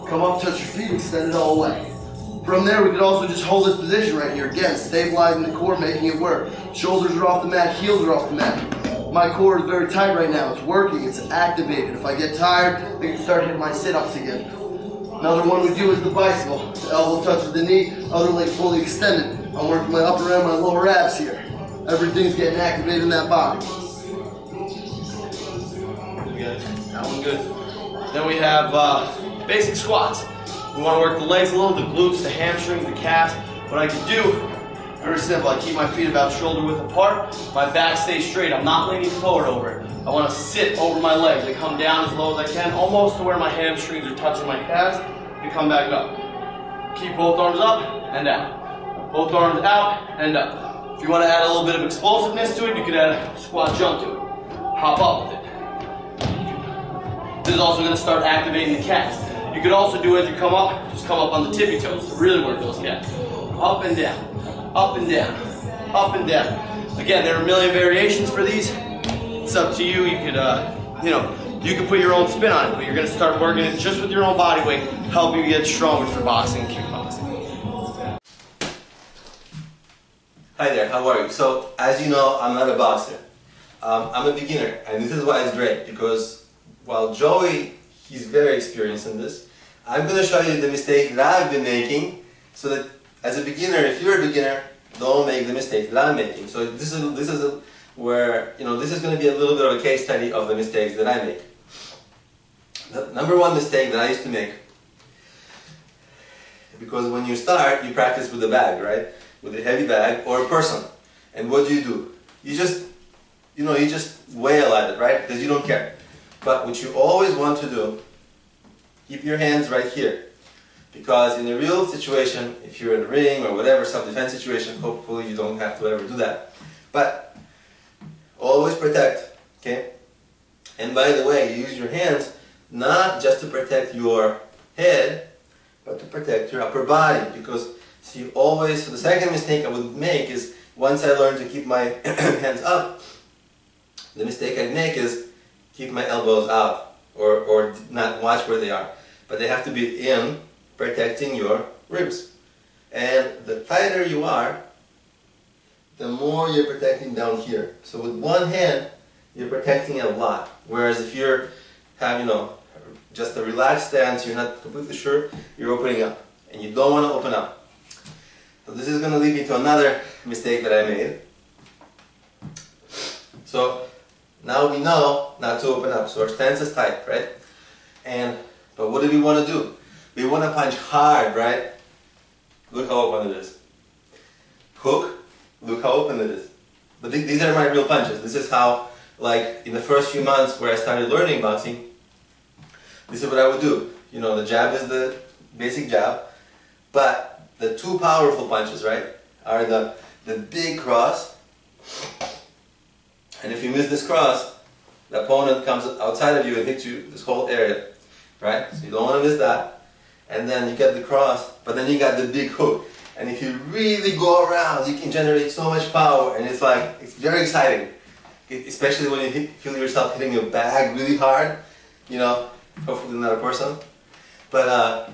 Come up, touch your feet, extend it all the way. From there, we could also just hold this position right here. Again, stabilizing the core, making it work. Shoulders are off the mat, heels are off the mat. My core is very tight right now. It's working, it's activated. If I get tired, I can start hitting my sit-ups again. Another one we do is the bicycle. The elbow touches the knee, other leg fully extended. I'm working my upper and my lower abs here. Everything's getting activated in that body. That one good. Then we have basic squats. We want to work the legs a little, the glutes, the hamstrings, the calves. What I can do, very simple. I keep my feet about shoulder width apart. My back stays straight. I'm not leaning forward over it. I want to sit over my legs. I come down as low as I can, almost to where my hamstrings are touching my calves, and come back up. Keep both arms up and down. Both arms out and up. If you want to add a little bit of explosiveness to it, you could add a squat jump to it. Hop up with it. This is also going to start activating the calves. You could also do as you come up, just come up on the tippy toes to really work those calves. Up and down, up and down, up and down. Again, there are a million variations for these. It's up to you. You could, you can put your own spin on it, but you're going to start working it just with your own body weight, help you get stronger for boxing and kickboxing. Hi there, how are you? So, as you know, I'm not a boxer. I'm a beginner, and this is why it's great, because while Joey, he's very experienced in this, I'm going to show you the mistake that I've been making, so that as a beginner, if you're a beginner, don't make the mistake that I'm making. So this is where, this is going to be a little bit of a case study of the mistakes that I make. The number one mistake that I used to make, because when you start, you practice with a bag, right? With a heavy bag or a person. And what do? You just wail at it, right? Because you don't care. But what you always want to do, keep your hands right here. Because in a real situation, if you're in a ring or whatever, self-defense situation, hopefully you don't have to ever do that. But always protect, okay? And by the way, you use your hands not just to protect your head, but to protect your upper body. Because so the second mistake I would make is once I learn to keep my hands up, the mistake I make is keep my elbows out or not watch where they are. But they have to be in, protecting your ribs. And the tighter you are, the more you're protecting down here. So with one hand, you're protecting a lot. Whereas if you're having, just a relaxed stance, you're not completely sure, you're opening up. And you don't want to open up. So this is going to lead me to another mistake that I made. So now we know not to open up. So our stance is tight, right? But what do we want to do? We want to punch hard, right? Look how open it is. Hook, look how open it is. But these are my real punches. This is how, like, in the first few months where I started learning boxing, this is what I would do. The jab is the basic jab, but the two powerful punches, right, are the big cross, and if you miss this cross, the opponent comes outside of you and hits you this whole area, right? So you don't want to miss that. And then you get the cross, but then you got the big hook. And if you really go around, you can generate so much power, and it's very exciting. Especially when you feel yourself hitting your bag really hard, hopefully not a person. But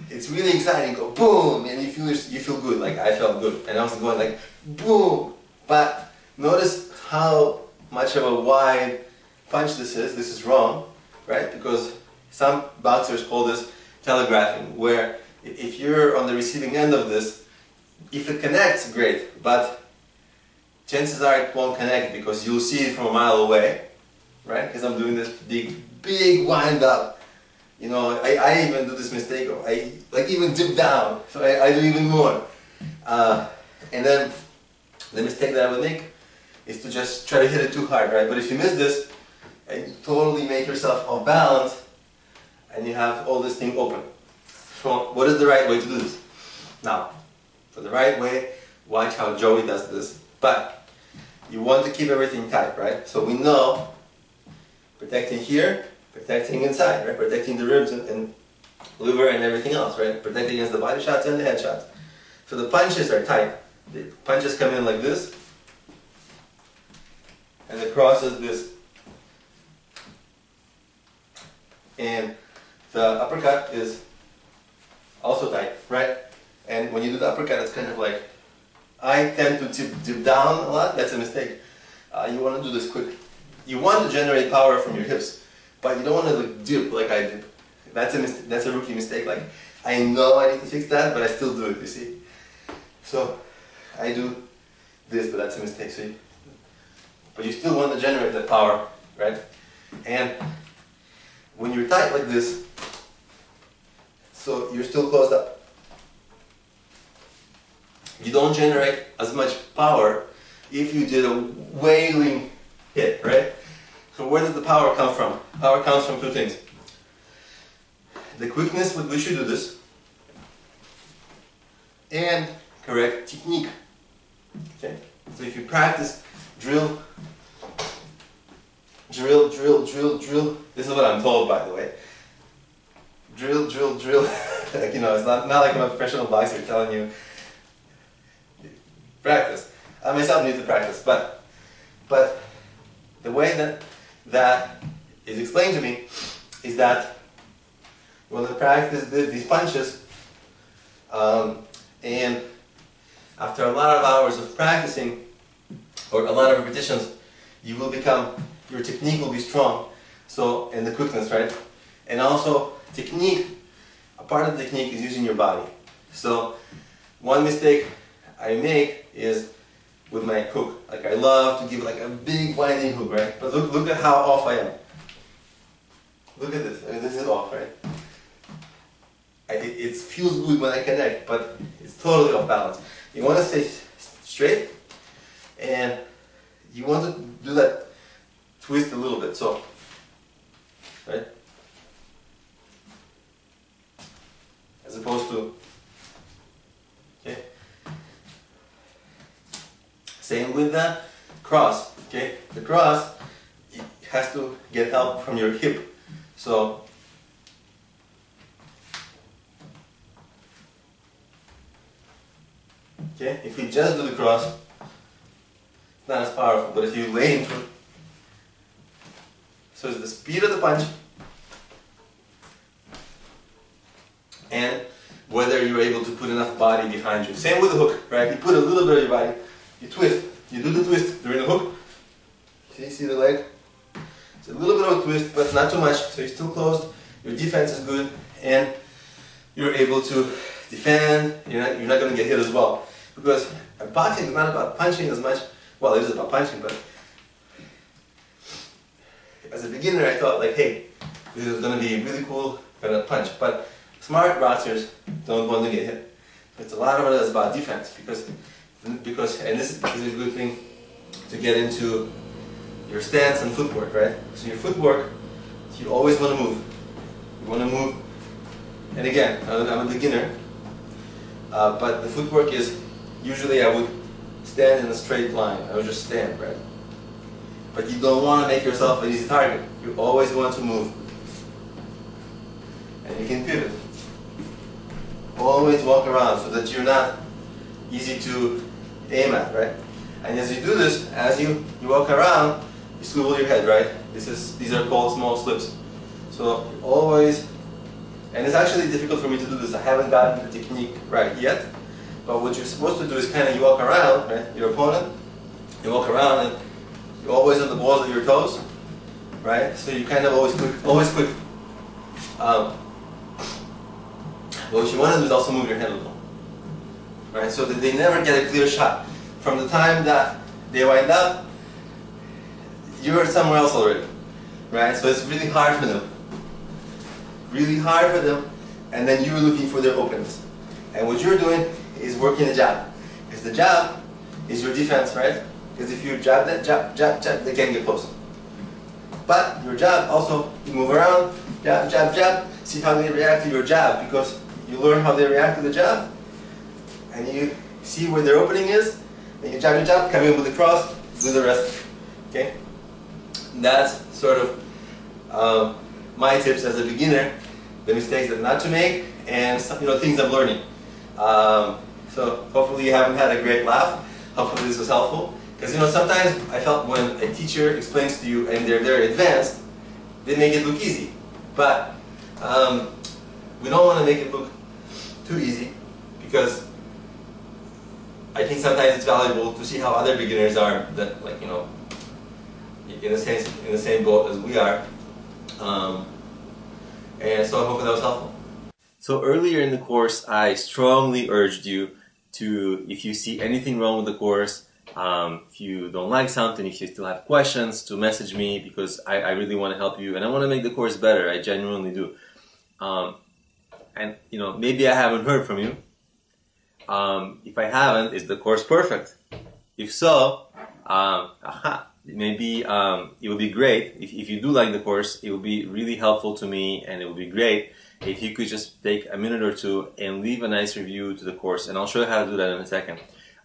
it's really exciting. Go boom, and you feel good. Like I felt good, and I was going like boom. But notice how much of a wide punch this is. This is wrong, right? Because some boxers call this telegraphing, where if you're on the receiving end of this, if it connects, great, but chances are it won't connect because you'll see it from a mile away, right? Because I'm doing this big wind up. I even do this mistake. I even dip down, so I do even more. And then the mistake that I would make is to just try to hit it too hard, right? But if you miss this, and you totally make yourself off balance, and you have all this thing open. So what is the right way to do this? Now, for the right way, watch how Joey does this. But you want to keep everything tight, right? So we know protecting here, protecting inside, right? Protecting the ribs and liver and everything else, right? Protecting against the body shots and the head shots. So the punches are tight. The punches come in like this, and the cross is this. And the uppercut is also tight, right? And when you do the uppercut, it's kind of like, I tend to dip down a lot. That's a mistake. You want to do this quick. You want to generate power from your hips, but you don't want to dip like I dip. That's a rookie mistake. Like, I know I need to fix that, but I still do it, you see? So, I do this, but that's a mistake. But you still want to generate that power, right? And when you're tight like this, so you're still closed up. You don't generate as much power if you did a wailing hit, right? So where does the power come from? Power comes from two things. The quickness with which you do this, and correct technique. Okay? So if you practice drill, this is what I'm told, by the way. Drill. It's not like I'm a professional boxer telling you practice. I myself need to practice, but the way that is explained to me is that when I practice these punches, and after a lot of hours of practicing or a lot of repetitions, your technique will be strong. So, and the quickness, right? And also technique, a part of the technique is using your body. So one mistake I make is with my hook. Like I love to give like a big winding hook, right? But look at how off I am. Look at this. I mean, this is off, right? It feels good when I connect, but it's totally off balance. You want to stay straight, and you want to do that twist a little bit. So, right? As opposed to, okay? Same with the cross, okay? The cross, it has to get help from your hip. So, Okay, if you just do the cross, it's not as powerful, but if you lay into it, so it's the speed of the punch, and whether you're able to put enough body behind you. Same with the hook, right? You put a little bit of your body, you twist, you do the twist during the hook. See the leg? It's a little bit of a twist, but not too much, so you're still closed, your defense is good, and you're able to defend, you're not going to get hit as well. Because boxing is not about punching as much, well, it is about punching, but as a beginner I thought like, hey, this is going to be really cool, gonna punch, but smart boxers don't want to get hit. It's a lot of it is about defense, because and this is a good thing to get into your stance and footwork, right? So your footwork, you always want to move. You want to move, and again, I'm a beginner, but the footwork is, usually I would stand in a straight line. I would just stand, right? But you don't want to make yourself an easy target. You always want to move. And you can pivot. Always walk around so that you're not easy to aim at, right? And as you do this, as you walk around, you swivel your head, right? These are called small slips. So always, and it's actually difficult for me to do this. I haven't gotten the technique right yet. But what you're supposed to do is kind of you walk around, right? Your opponent, you walk around and you're always on the balls of your toes, right? So you kind of always quick. What you want to do is also move your head a little, right? So that they never get a clear shot. From the time that they wind up, you're somewhere else already, right? So it's really hard for them. Really hard for them, and then you're looking for their openings. And what you're doing is working the jab. Because the jab is your defense, right? Because if you jab that, jab, they can't get close. But your jab also, you move around, jab, jab, jab, see how they react to your jab, because you learn how they react to the jab, and you see where their opening is, then you jab, come in with the cross, do the rest. Okay? And that's sort of my tips as a beginner, the mistakes that not to make, and things I'm learning. So hopefully you haven't had a great laugh. Hopefully this was helpful. Because sometimes I felt when a teacher explains to you and they're very advanced, they make it look easy. But we don't want to make it look too easy, because I think sometimes it's valuable to see how other beginners are that, in the same boat as we are. And so I hope that was helpful. So earlier in the course, I strongly urged you to, if you see anything wrong with the course, if you don't like something, if you still have questions, to message me, because I really want to help you and I want to make the course better. I genuinely do. And maybe I haven't heard from you. If I haven't, is the course perfect? If so, maybe it would be great if you do like the course. It would be really helpful to me, and it would be great if you could just take a minute or two and leave a nice review to the course, and I'll show you how to do that in a second.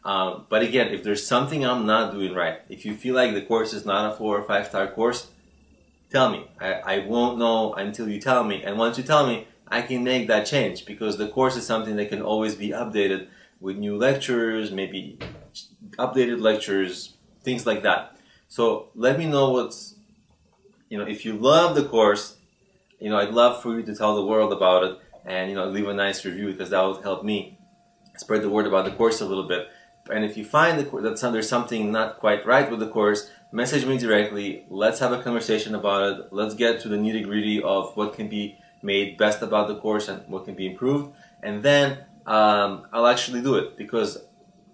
But again, if there's something I'm not doing right, if you feel like the course is not a 4 or 5 star course, tell me. I won't know until you tell me, and once you tell me, I can make that change, because the course is something that can always be updated with new lectures, maybe updated lectures, things like that. So let me know if you love the course, I'd love for you to tell the world about it, and leave a nice review, because that would help me spread the word about the course a little bit. And if you find that there's something not quite right with the course, message me directly. Let's have a conversation about it. Let's get to the nitty-gritty of what can be made best about the course and what can be improved. And then I'll actually do it, because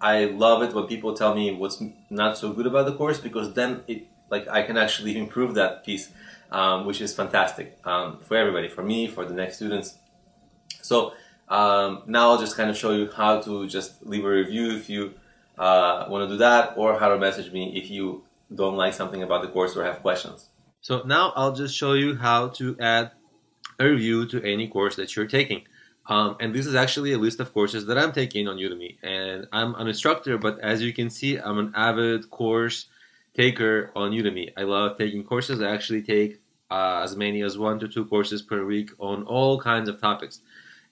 I love it when people tell me what's not so good about the course, because then I can actually improve that piece, which is fantastic for everybody, for me, for the next students. So now I'll just kind of show you how to just leave a review if you want to do that, or how to message me if you don't like something about the course or have questions. So now I'll just show you how to add a review to any course that you're taking. And this is actually a list of courses that I'm taking on Udemy. And I'm an instructor, but as you can see, I'm an avid course taker on Udemy. I love taking courses. I actually take as many as 1 to 2 courses per week on all kinds of topics.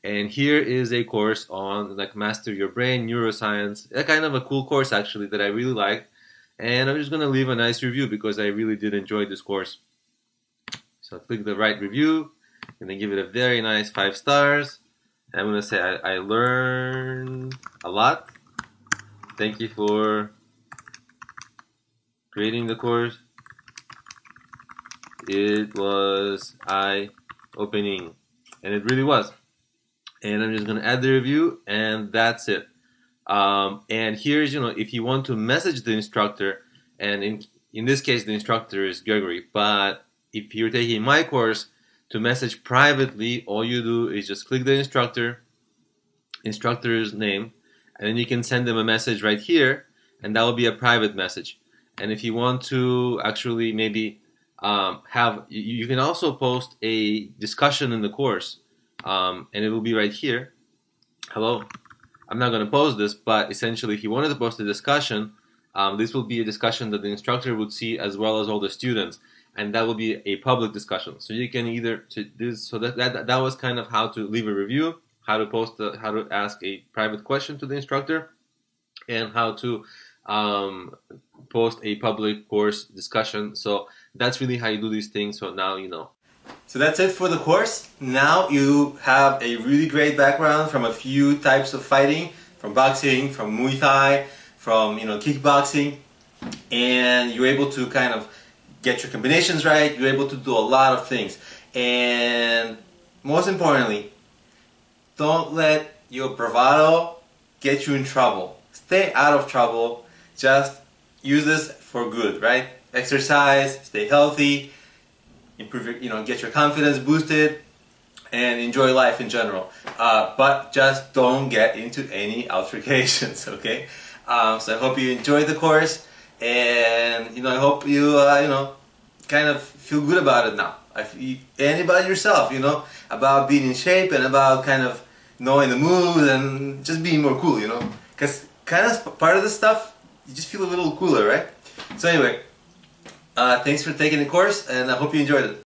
And here is a course on like master your brain, neuroscience. A kind of a cool course actually that I really liked. And I'm just gonna leave a nice review because I really did enjoy this course. So click the right review and then give it a very nice 5 stars. I'm gonna say I learned a lot. Thank you for creating the course. It was eye-opening, and it really was. And I'm just gonna add the review, and that's it. And here's, if you want to message the instructor, and in this case the instructor is Gregory, but if you're taking my course, to message privately, all you do is just click the instructor's name, and then you can send them a message right here, and that will be a private message. And if you want to actually maybe you can also post a discussion in the course, and it will be right here. Hello, I'm not going to post this, but essentially if you wanted to post a discussion, this will be a discussion that the instructor would see as well as all the students, and that will be a public discussion. So you can either that was kind of how to leave a review, how to ask a private question to the instructor, and how to post a public course discussion. So that's really how you do these things. So now you know. So that's it for the course. Now you have a really great background from a few types of fighting, from boxing, from Muay Thai, from kickboxing, and you're able to kind of get your combinations right. You're able to do a lot of things, and most importantly, don't let your bravado get you in trouble. Stay out of trouble. Just use this for good, right? Exercise, stay healthy, improve your, get your confidence boosted, and enjoy life in general. But just don't get into any altercations, okay? So I hope you enjoyed the course, and I hope you kind of feel good about it now. And about yourself, about being in shape and about kind of knowing the moves and just being more cool, because kind of part of this stuff, you just feel a little cooler, right? So anyway, thanks for taking the course, and I hope you enjoyed it.